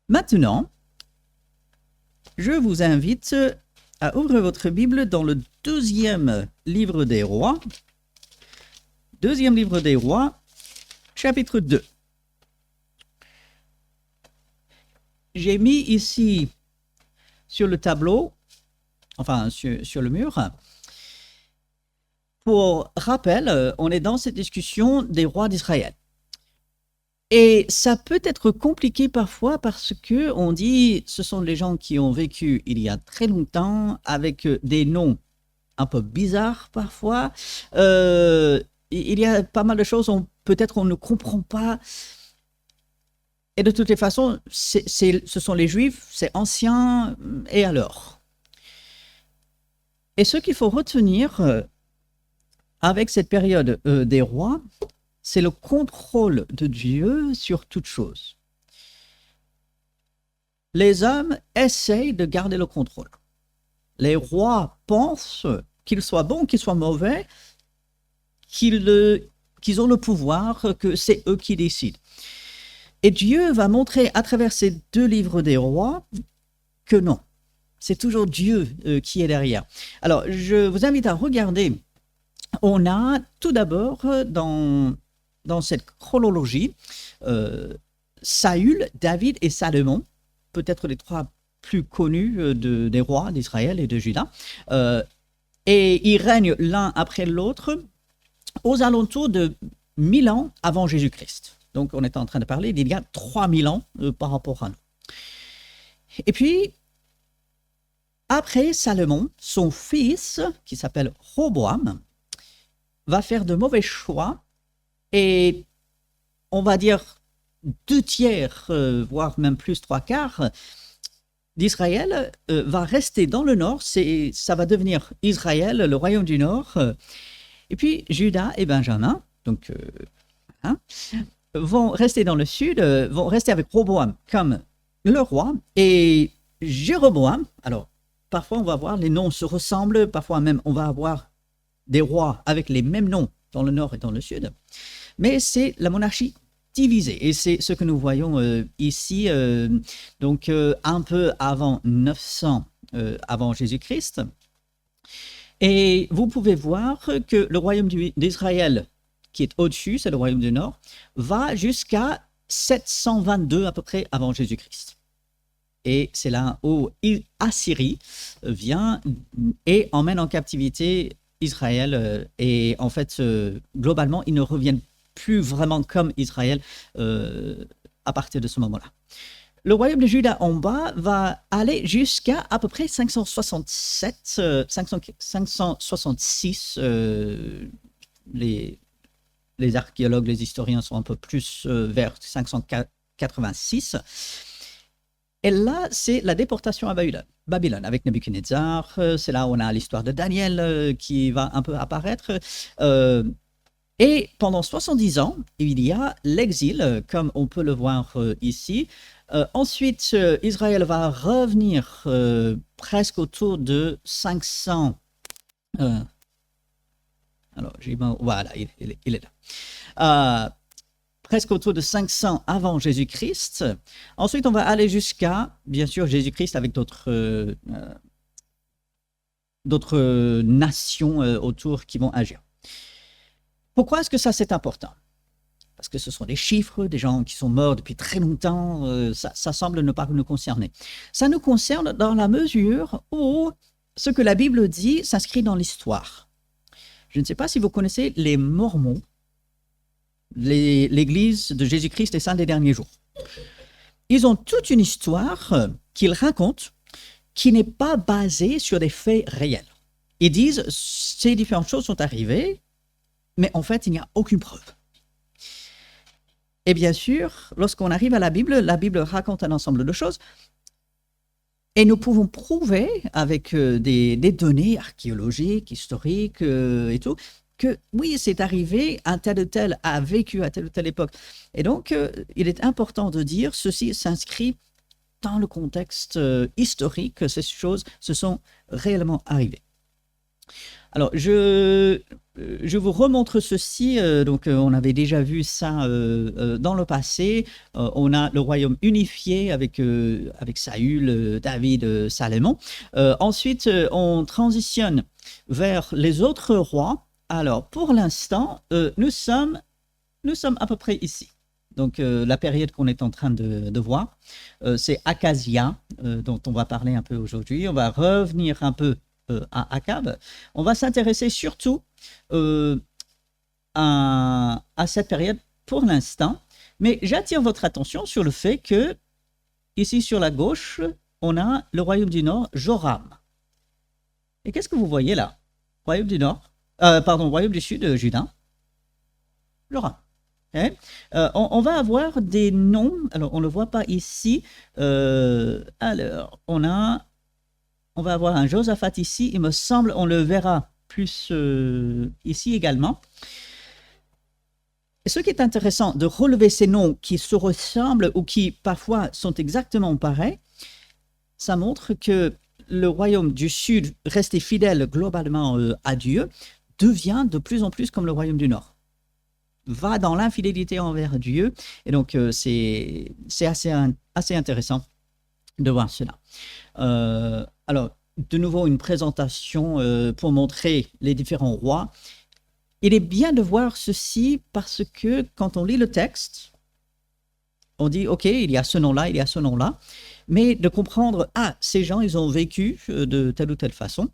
Maintenant, je vous invite à ouvrir votre Bible dans le deuxième livre des rois. Deuxième livre des rois, chapitre 2. J'ai mis ici sur le tableau, enfin sur le mur, pour rappel, on est dans cette discussion des rois d'Israël. Et ça peut être compliqué parfois parce que on dit ce sont les gens qui ont vécu il y a très longtemps avec des noms un peu bizarres parfois. Il y a pas mal de choses peut-être on ne comprend pas. Et de toutes les façons, ce sont les Juifs, c'est ancien, et alors? Et ce qu'il faut retenir avec cette période des rois, c'est le contrôle de Dieu sur toute chose. Les hommes essayent de garder le contrôle. Les rois pensent qu'ils soient bons, qu'ils soient mauvais, qu'ils ont le pouvoir, que c'est eux qui décident. Et Dieu va montrer à travers ces deux livres des rois que non, c'est toujours Dieu qui est derrière. Alors, je vous invite à regarder. On a tout d'abord dans cette chronologie, Saül, David et Salomon, peut-être les trois plus connus des rois d'Israël et de Juda. Et ils règnent l'un après l'autre aux alentours de 1000 ans avant Jésus-Christ. Donc on est en train de parler d'il y a 3000 ans par rapport à nous. Et puis, après Salomon, son fils, qui s'appelle Roboam, va faire de mauvais choix. Et on va dire 2/3, voire même plus 3/4 d'Israël va rester dans le nord. Ça va devenir Israël, le royaume du nord. Et puis Juda et Benjamin, donc, vont rester dans le sud, vont rester avec Roboam comme le roi. Et Jéroboam, alors parfois on va voir les noms se ressemblent, parfois même on va avoir des rois avec les mêmes noms dans le nord et dans le sud. Mais c'est la monarchie divisée. Et c'est ce que nous voyons ici, donc un peu avant 900 avant Jésus-Christ. Et vous pouvez voir que le royaume d'Israël, qui est au-dessus, c'est le royaume du nord, va jusqu'à 722 à peu près avant Jésus-Christ. Et c'est là où Assyrie vient et emmène en captivité Israël. Et en fait, globalement, ils ne reviennent plus vraiment comme Israël à partir de ce moment-là. Le royaume de Juda en bas va aller jusqu'à à peu près 566. Les archéologues, les historiens sont un peu plus vers 586. Et là, c'est la déportation à Babylone avec Nebuchadnezzar. C'est là où on a l'histoire de Daniel qui va un peu apparaître. Et pendant 70 ans, il y a l'exil, comme on peut le voir ici. Ensuite, Israël va revenir presque autour de 500. Alors, voilà, il est là. Presque autour de 500 avant Jésus-Christ. Ensuite, on va aller jusqu'à, bien sûr, Jésus-Christ avec d'autres nations autour qui vont agir. Pourquoi est-ce que ça, c'est important? Parce que ce sont des chiffres, des gens qui sont morts depuis très longtemps, ça semble ne pas nous concerner. Ça nous concerne dans la mesure où ce que la Bible dit s'inscrit dans l'histoire. Je ne sais pas si vous connaissez les Mormons, l'Église de Jésus-Christ des Saints des Derniers Jours. Ils ont toute une histoire qu'ils racontent qui n'est pas basée sur des faits réels. Ils disent ces différentes choses sont arrivées, mais en fait, il n'y a aucune preuve. Et bien sûr, lorsqu'on arrive à la Bible raconte un ensemble de choses. Et nous pouvons prouver avec des données archéologiques, historiques et tout, que oui, c'est arrivé, un tel ou tel a vécu à telle ou telle époque. Et donc, il est important de dire ceci s'inscrit dans le contexte historique, que ces choses se sont réellement arrivées. Alors, je vous remontre ceci. Donc, on avait déjà vu ça dans le passé. On a le royaume unifié avec Saül, David, Salomon. Ensuite, on transitionne vers les autres rois. Alors, pour l'instant, nous sommes à peu près ici. Donc, la période qu'on est en train de voir, c'est Akazia, dont on va parler un peu aujourd'hui. On va revenir un peu à Akab. On va s'intéresser surtout euh, à cette période pour l'instant. Mais j'attire votre attention sur le fait que, ici sur la gauche, on a le royaume du Nord, Joram. Et qu'est-ce que vous voyez là? Royaume du Nord, royaume du Sud, Juda, Joram. Okay. On va avoir des noms, alors on ne le voit pas ici. Alors, on va avoir un Josaphat ici, il me semble, on le verra plus ici également. Et ce qui est intéressant de relever ces noms qui se ressemblent ou qui parfois sont exactement pareils, ça montre que le royaume du Sud, resté fidèle globalement à Dieu, devient de plus en plus comme le royaume du Nord. Va dans l'infidélité envers Dieu. Et donc, c'est assez intéressant de voir cela. Alors, de nouveau, une présentation pour montrer les différents rois. Il est bien de voir ceci parce que quand on lit le texte, on dit, OK, il y a ce nom-là, il y a ce nom-là, mais de comprendre, ces gens, ils ont vécu de telle ou telle façon.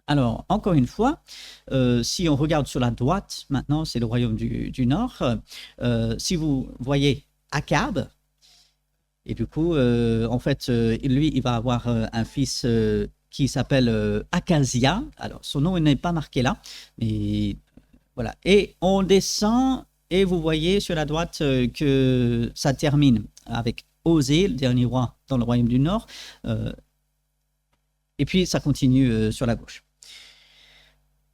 Alors, encore une fois, si on regarde sur la droite, maintenant, c'est le royaume du Nord. Si vous voyez Akab, et du coup, en fait, lui, il va avoir un fils qui s'appelle Akazia. Alors, son nom n'est pas marqué là, mais voilà. Et on descend, et vous voyez sur la droite que ça termine avec Osée, le dernier roi dans le royaume du Nord. Et puis, ça continue sur la gauche.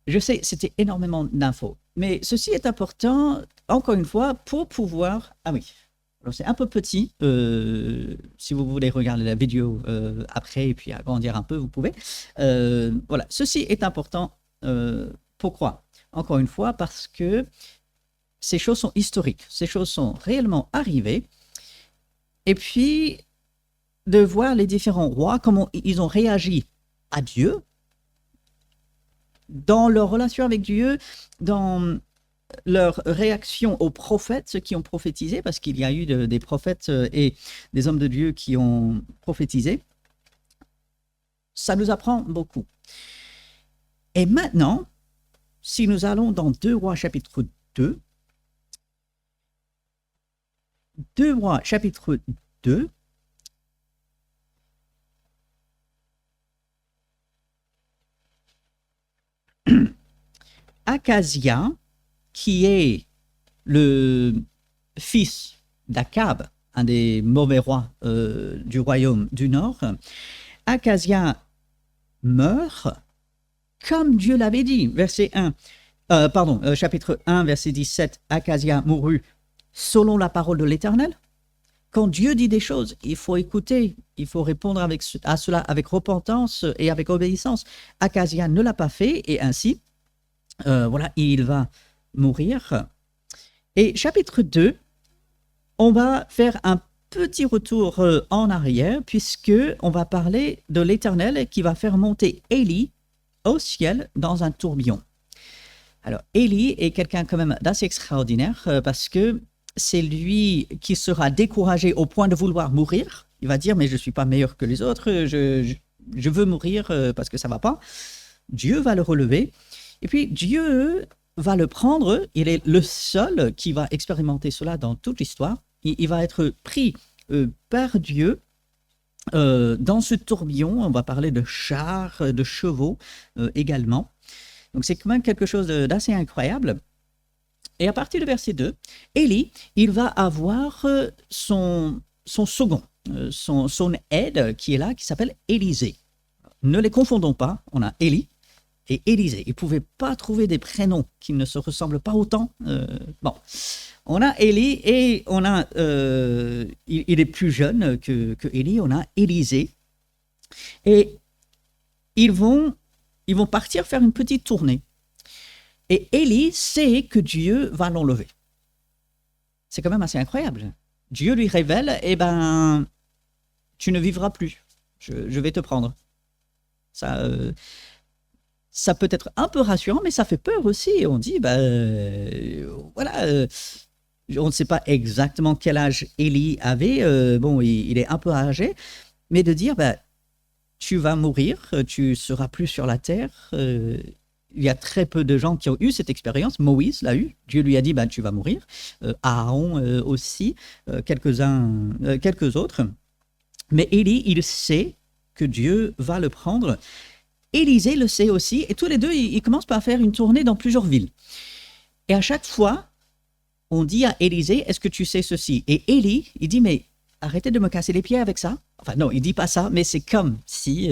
Je sais, c'était énormément d'infos, mais ceci est important, encore une fois, pour pouvoir... Ah oui, alors c'est un peu petit, si vous voulez regarder la vidéo après et puis agrandir un peu, vous pouvez. Voilà, ceci est important. Pourquoi? Encore une fois, parce que ces choses sont historiques, ces choses sont réellement arrivées, et puis de voir les différents rois, comment ils ont réagi à Dieu, dans leur relation avec Dieu, dans leur réaction aux prophètes, ceux qui ont prophétisé, parce qu'il y a eu des prophètes et des hommes de Dieu qui ont prophétisé, ça nous apprend beaucoup. Et maintenant, si nous allons dans 2 Rois chapitre 2, 2 Rois chapitre 2, Akazia, qui est le fils d'Akab, un des mauvais rois du royaume du Nord, Akazia meurt comme Dieu l'avait dit. Chapitre 1, verset 17, Akazia mourut selon la parole de l'Éternel. Quand Dieu dit des choses, il faut écouter, il faut répondre à cela avec repentance et avec obéissance. Akazia ne l'a pas fait et ainsi, il va mourir. Et chapitre 2, on va faire un petit retour en arrière puisque on va parler de l'Éternel qui va faire monter Élie au ciel dans un tourbillon. Alors, Élie est quelqu'un quand même d'assez extraordinaire parce que c'est lui qui sera découragé au point de vouloir mourir. Il va dire, mais je ne suis pas meilleur que les autres, je veux mourir parce que ça ne va pas. Dieu va le relever. Et puis, Dieu va le prendre. Il est le seul qui va expérimenter cela dans toute l'histoire. Il va être pris par Dieu dans ce tourbillon. On va parler de chars, de chevaux également. Donc, c'est quand même quelque chose d'assez incroyable. Et à partir du verset 2, Élie, il va avoir son second, son aide qui est là, qui s'appelle Élisée. Ne les confondons pas, on a Élie et Élisée. Ils ne pouvaient pas trouver des prénoms qui ne se ressemblent pas autant. On a Élie et on a, il est plus jeune que Élie, on a Élisée. Et ils vont ils vont partir faire une petite tournée. Et Élie sait que Dieu va l'enlever. C'est quand même assez incroyable. Dieu lui révèle, eh ben, tu ne vivras plus. Je vais te prendre. Ça peut être un peu rassurant, mais ça fait peur aussi. On dit, voilà, on ne sait pas exactement quel âge Élie avait. Bon, il est un peu âgé, mais de dire, tu vas mourir, tu seras plus sur la terre. Il y a très peu de gens qui ont eu cette expérience. Moïse l'a eu. Dieu lui a dit, tu vas mourir. Aaron aussi, quelques autres. Mais Élie, il sait que Dieu va le prendre. Élisée le sait aussi. Et tous les deux, ils commencent par faire une tournée dans plusieurs villes. Et à chaque fois, on dit à Élisée, est-ce que tu sais ceci? Et Élie, il dit, mais arrêtez de me casser les pieds avec ça. Enfin non, il dit pas ça, mais c'est comme si...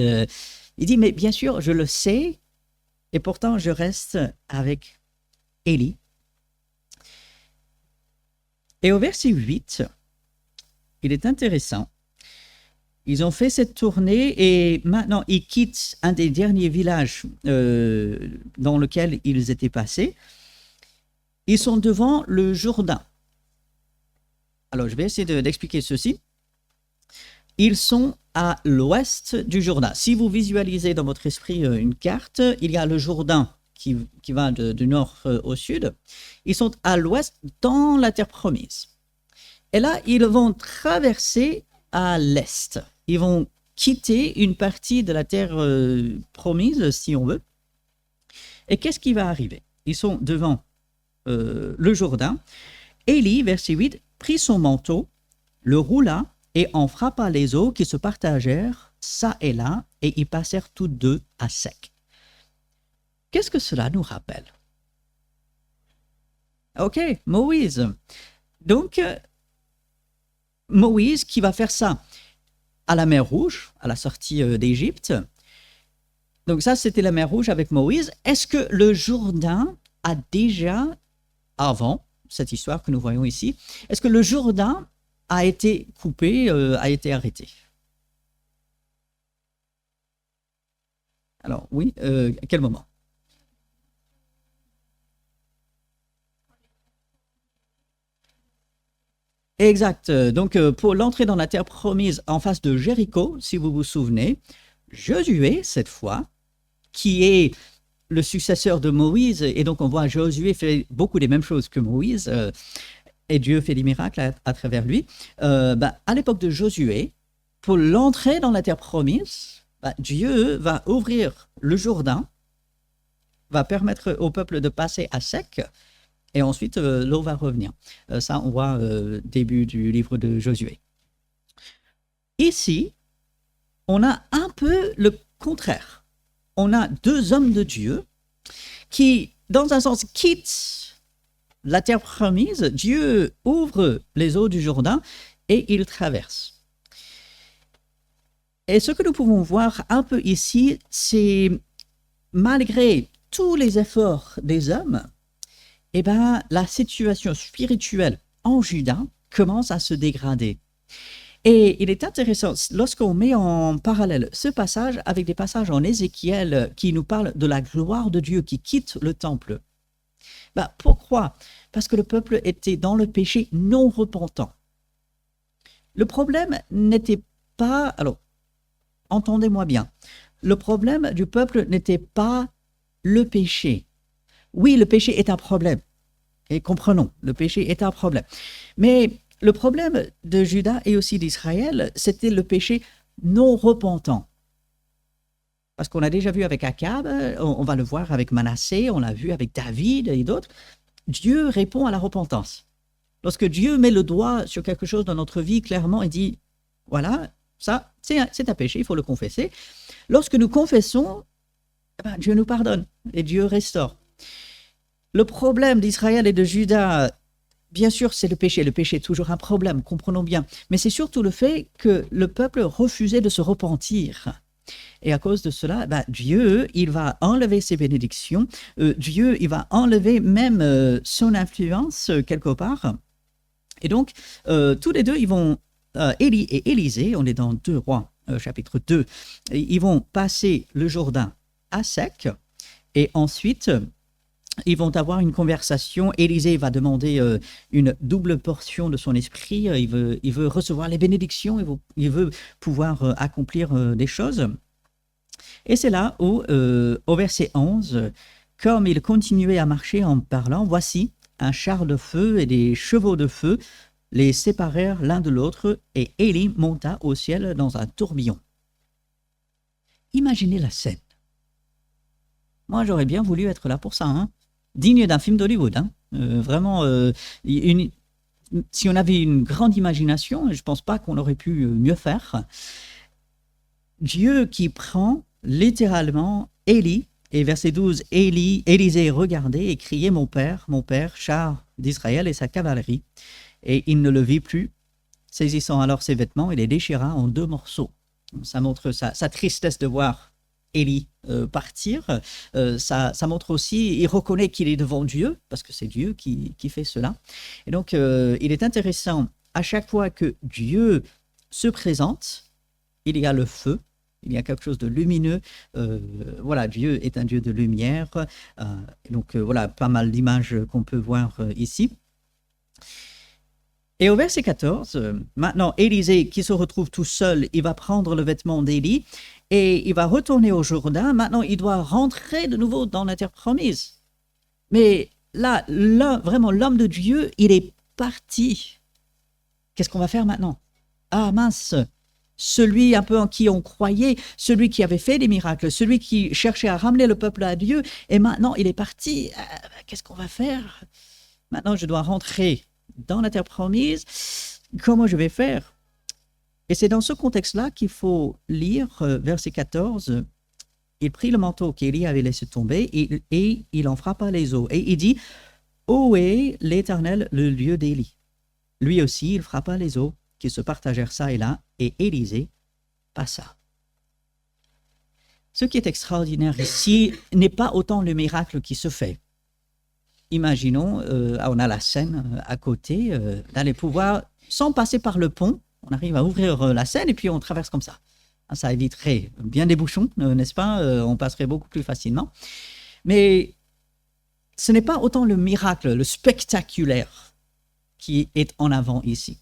il dit, mais bien sûr, je le sais, et pourtant je reste avec Élie. Et au verset 8, il est intéressant. Ils ont fait cette tournée et maintenant ils quittent un des derniers villages dans lequel ils étaient passés. Ils sont devant le Jourdain. Alors, je vais essayer d'expliquer ceci. Ils sont à l'ouest du Jourdain. Si vous visualisez dans votre esprit une carte, il y a le Jourdain qui va du nord au sud. Ils sont à l'ouest dans la terre promise. Et là, ils vont traverser à l'est. Ils vont quitter une partie de la terre promise, si on veut. Et qu'est-ce qui va arriver? Ils sont devant le Jourdain. Élie, verset 8, prit son manteau, le roula et en frappa les eaux qui se partagèrent çà et là, et y passèrent toutes deux à sec. Qu'est-ce que cela nous rappelle? Ok, Moïse. Donc, Moïse qui va faire ça à la mer Rouge, à la sortie d'Égypte. Donc ça, c'était la mer Rouge avec Moïse. Est-ce que le Jourdain a déjà, avant cette histoire que nous voyons ici, est-ce que le Jourdain a été coupé, a été arrêté? Alors oui, à quel moment? Exact. Donc, pour l'entrée dans la terre promise en face de Jéricho, si vous vous souvenez, Josué, cette fois, qui est le successeur de Moïse, et donc on voit Josué fait beaucoup des mêmes choses que Moïse, et Dieu fait des miracles à travers lui. À l'époque de Josué, pour l'entrée dans la terre promise, Dieu va ouvrir le Jourdain, va permettre au peuple de passer à sec, et ensuite l'eau va revenir. Ça, on voit début du livre de Josué. Ici, on a un peu le contraire. On a deux hommes de Dieu qui, dans un sens, quittent la terre promise. Dieu ouvre les eaux du Jourdain et ils traversent. Et ce que nous pouvons voir un peu ici, c'est malgré tous les efforts des hommes, la situation spirituelle en Juda commence à se dégrader. Et il est intéressant, lorsqu'on met en parallèle ce passage avec des passages en Ézéchiel qui nous parlent de la gloire de Dieu qui quitte le temple. Pourquoi? Parce que le peuple était dans le péché non repentant. Le problème n'était pas... Alors, entendez-moi bien. Le problème du peuple n'était pas le péché. Oui, le péché est un problème. Et comprenons, le péché est un problème. Mais le problème de Juda et aussi d'Israël, c'était le péché non repentant. Parce qu'on a déjà vu avec Akab, on va le voir avec Manassé, on l'a vu avec David et d'autres. Dieu répond à la repentance. Lorsque Dieu met le doigt sur quelque chose dans notre vie, clairement, il dit, voilà, ça, c'est un péché, il faut le confesser. Lorsque nous confessons, Dieu nous pardonne et Dieu restaure. Le problème d'Israël et de Juda, bien sûr, c'est le péché. Le péché est toujours un problème, comprenons bien. Mais c'est surtout le fait que le peuple refusait de se repentir. Et à cause de cela, Dieu, il va enlever ses bénédictions. Dieu, il va enlever même son influence quelque part. Et donc, tous les deux, ils vont, Élie et Élisée, on est dans 2 Rois, chapitre 2, ils vont passer le Jourdain à sec. Et ensuite, ils vont avoir une conversation. Élisée va demander une double portion de son esprit. Il veut recevoir les bénédictions. Il veut pouvoir accomplir des choses. Et c'est là où, au verset 11, comme il continuait à marcher en parlant, voici un char de feu et des chevaux de feu les séparèrent l'un de l'autre, et Élie monta au ciel dans un tourbillon. Imaginez la scène. Moi, j'aurais bien voulu être là pour ça, hein. Digne d'un film d'Hollywood, hein. Vraiment, si on avait une grande imagination, je ne pense pas qu'on aurait pu mieux faire. Dieu qui prend littéralement Élie, et verset 12, Élisée regardait et criait, mon père, char d'Israël et sa cavalerie. Et il ne le vit plus. Saisissant alors ses vêtements, il les déchira en 2 morceaux. Ça montre sa tristesse de voir Élie partir. Ça montre aussi, il reconnaît qu'il est devant Dieu, parce que c'est Dieu qui fait cela. Et donc, il est intéressant, à chaque fois que Dieu se présente, il y a le feu, il y a quelque chose de lumineux. Voilà, Dieu est un Dieu de lumière. Donc, voilà, pas mal d'images qu'on peut voir ici. Et au verset 14, maintenant, Élisée, qui se retrouve tout seul, il va prendre le vêtement d'Élie et il va retourner au Jourdain. Maintenant, il doit rentrer de nouveau dans la terre promise. Mais là, vraiment, l'homme de Dieu, il est parti. Qu'est-ce qu'on va faire maintenant? Ah mince, celui un peu en qui on croyait, celui qui avait fait des miracles, celui qui cherchait à ramener le peuple à Dieu, et maintenant, il est parti. Qu'est-ce qu'on va faire? Maintenant, je dois rentrer dans la terre promise. Comment je vais faire? Et c'est dans ce contexte-là qu'il faut lire verset 14. Il prit le manteau qu'Élie avait laissé tomber et il en frappa les eaux. Et il dit, où est l'Éternel, le Dieu d'Élie? Lui aussi, il frappa les eaux qui se partagèrent ça et là, et Élisée passa. Ce qui est extraordinaire ici n'est pas autant le miracle qui se fait. Imaginons, on a la Seine à côté, d'aller pouvoir, sans passer par le pont, on arrive à ouvrir la Seine et puis on traverse comme ça. Ça éviterait bien des bouchons, n'est-ce pas? On passerait beaucoup plus facilement. Mais ce n'est pas autant le miracle, le spectaculaire qui est en avant ici.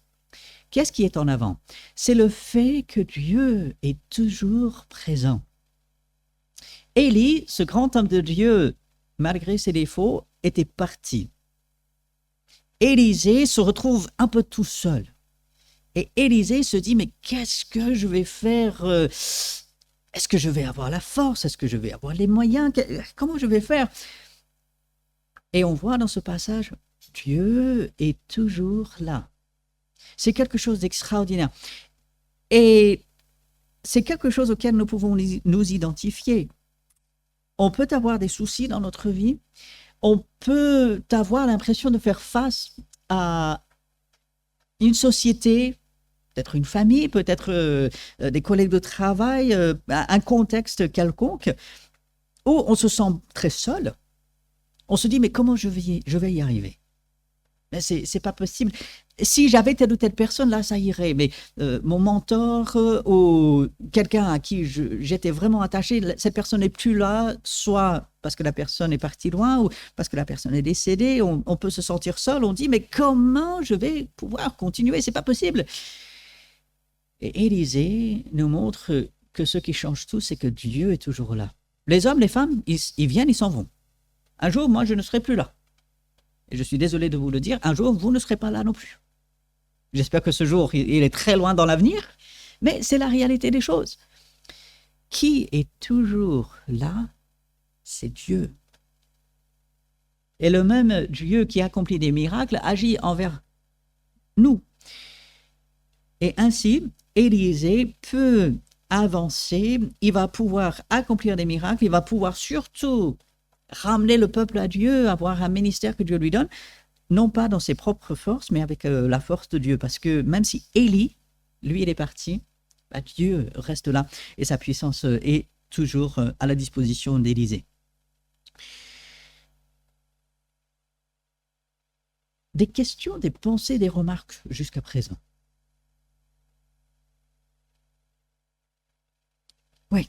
Qu'est-ce qui est en avant? C'est le fait que Dieu est toujours présent. Élie, ce grand homme de Dieu, malgré ses défauts, était parti. Élisée se retrouve un peu tout seul. Et Élisée se dit, mais qu'est-ce que je vais faire? Est-ce que je vais avoir la force? Est-ce que je vais avoir les moyens? Comment je vais faire? Et on voit dans ce passage, Dieu est toujours là. C'est quelque chose d'extraordinaire. Et c'est quelque chose auquel nous pouvons nous identifier. On peut avoir des soucis dans notre vie. On peut avoir l'impression de faire face à une société, peut-être une famille, peut-être des collègues de travail, un contexte quelconque, où on se sent très seul. On se dit, mais comment je vais y arriver? Mais c'est pas possible. Si j'avais telle ou telle personne, là, ça irait. Mais mon mentor ou quelqu'un à qui j'étais vraiment attaché, cette personne n'est plus là, soit parce que la personne est partie loin ou parce que la personne est décédée. On peut se sentir seul. On dit, mais comment je vais pouvoir continuer? C'est pas possible. Et Élisée nous montre que ce qui change tout, c'est que Dieu est toujours là. Les hommes, les femmes, ils viennent, ils s'en vont. Un jour, moi, je ne serai plus là. Et je suis désolé de vous le dire, un jour, vous ne serez pas là non plus. J'espère que ce jour, il est très loin dans l'avenir, mais c'est la réalité des choses. Qui est toujours là? C'est Dieu. Et le même Dieu qui accomplit des miracles agit envers nous. Et ainsi, Élisée peut avancer, il va pouvoir accomplir des miracles, il va pouvoir surtout ramener le peuple à Dieu, avoir un ministère que Dieu lui donne, non pas dans ses propres forces, mais avec la force de Dieu. Parce que même si Élie, lui, il est parti, bah, Dieu reste là et sa puissance est toujours à la disposition d'Élisée. Des questions, des pensées, des remarques jusqu'à présent? Oui.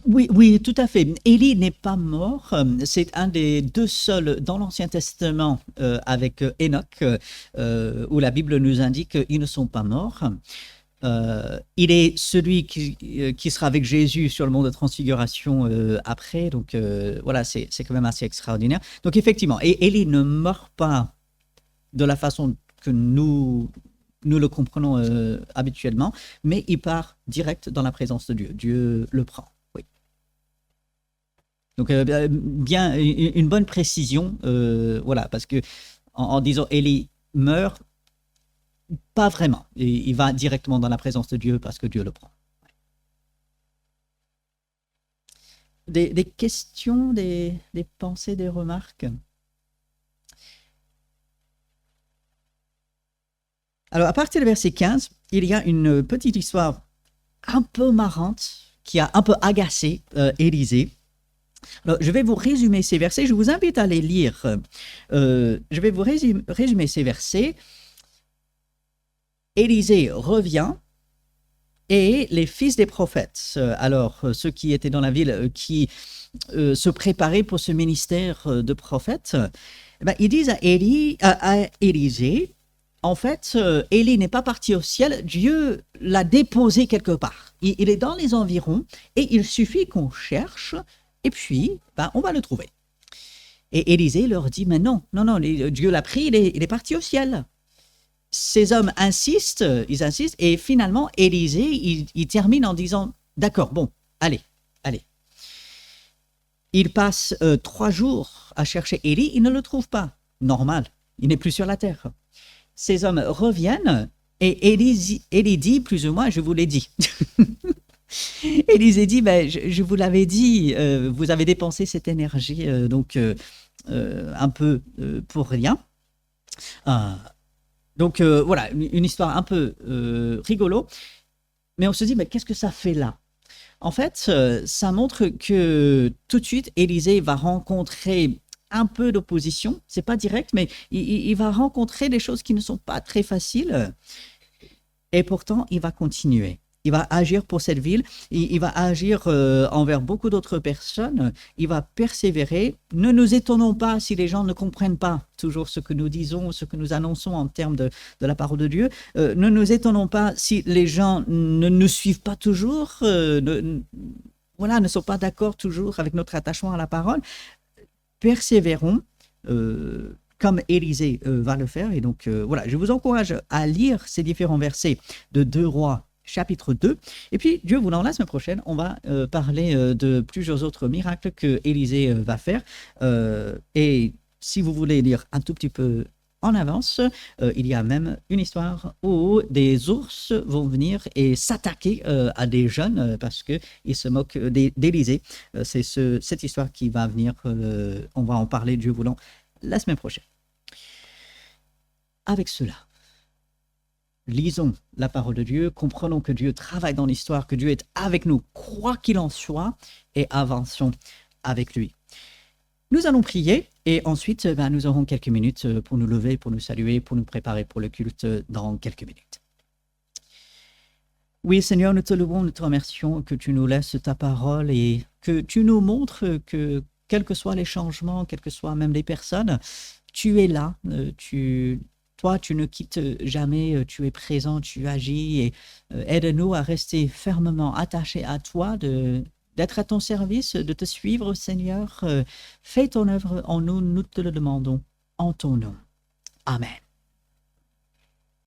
Oui, oui, tout à fait. Élie n'est pas mort. C'est un des deux seuls dans l'Ancien Testament avec Enoch où la Bible nous indique qu'ils ne sont pas morts. Il est celui qui sera avec Jésus sur le mont de transfiguration après. Donc voilà, c'est quand même assez extraordinaire. Donc effectivement, et Élie ne meurt pas de la façon que nous le comprenons habituellement, mais il part direct dans la présence de Dieu. Dieu le prend. Oui. Donc bien une bonne précision, voilà, parce que en disant Élie meurt, pas vraiment. Il va directement dans la présence de Dieu parce que Dieu le prend. Des questions, des pensées, des remarques? Alors, à partir du verset 15, il y a une petite histoire un peu marrante qui a un peu agacé Élisée. Alors, je vais vous résumer ces versets. Je vous invite à les lire. Je vais vous résumer ces versets. Élisée revient et les fils des prophètes, alors ceux qui étaient dans la ville, qui se préparaient pour ce ministère de prophète, ils disent à Élisée, en fait, Élie n'est pas parti au ciel, Dieu l'a déposé quelque part. Il est dans les environs et il suffit qu'on cherche et puis on va le trouver. Et Élisée leur dit, mais non, Dieu l'a pris, il est parti au ciel. Ces hommes insistent, et finalement, Élisée, il termine en disant, d'accord, bon, allez. Il passe 3 jours à chercher Élie, il ne le trouve pas. Normal, il n'est plus sur la terre. Ces hommes reviennent, et Élie dit, plus ou moins, je vous l'ai dit. Élisée dit, je vous l'avais dit, vous avez dépensé cette énergie, un peu pour rien. Donc voilà, une histoire un peu rigolo. Mais on se dit, mais qu'est-ce que ça fait là? En fait, ça montre que tout de suite, Élisée va rencontrer un peu d'opposition. C'est pas direct, mais il va rencontrer des choses qui ne sont pas très faciles. Et pourtant, il va continuer. Il va agir pour cette ville, il va agir envers beaucoup d'autres personnes, il va persévérer. Ne nous étonnons pas si les gens ne comprennent pas toujours ce que nous disons, ce que nous annonçons en termes de la parole de Dieu. Ne nous étonnons pas si les gens ne nous suivent pas toujours, ne sont pas d'accord toujours avec notre attachement à la parole. Persévérons. Comme Élisée va le faire. Et donc, je vous encourage à lire ces différents versets de 2 Rois, chapitre 2. Et puis, Dieu voulant, la semaine prochaine, on va parler de plusieurs autres miracles que Élisée va faire. Et si vous voulez lire un tout petit peu en avance, il y a même une histoire où des ours vont venir et s'attaquer à des jeunes parce qu'ils se moquent d'Élisée. C'est cette histoire qui va venir. On va en parler, Dieu voulant, la semaine prochaine. Avec cela, lisons la parole de Dieu, comprenons que Dieu travaille dans l'histoire, que Dieu est avec nous, quoi qu'il en soit, et avançons avec lui. Nous allons prier et ensuite nous aurons quelques minutes pour nous lever, pour nous saluer, pour nous préparer pour le culte dans quelques minutes. Oui, Seigneur, nous te louons, nous te remercions que tu nous laisses ta parole et que tu nous montres que quels que soient les changements, quelles que soient même les personnes, tu es là, toi, tu ne quittes jamais, tu es présent, tu agis et aide-nous à rester fermement attachés à toi, d'être à ton service, de te suivre, Seigneur. Fais ton œuvre en nous, nous te le demandons en ton nom. Amen.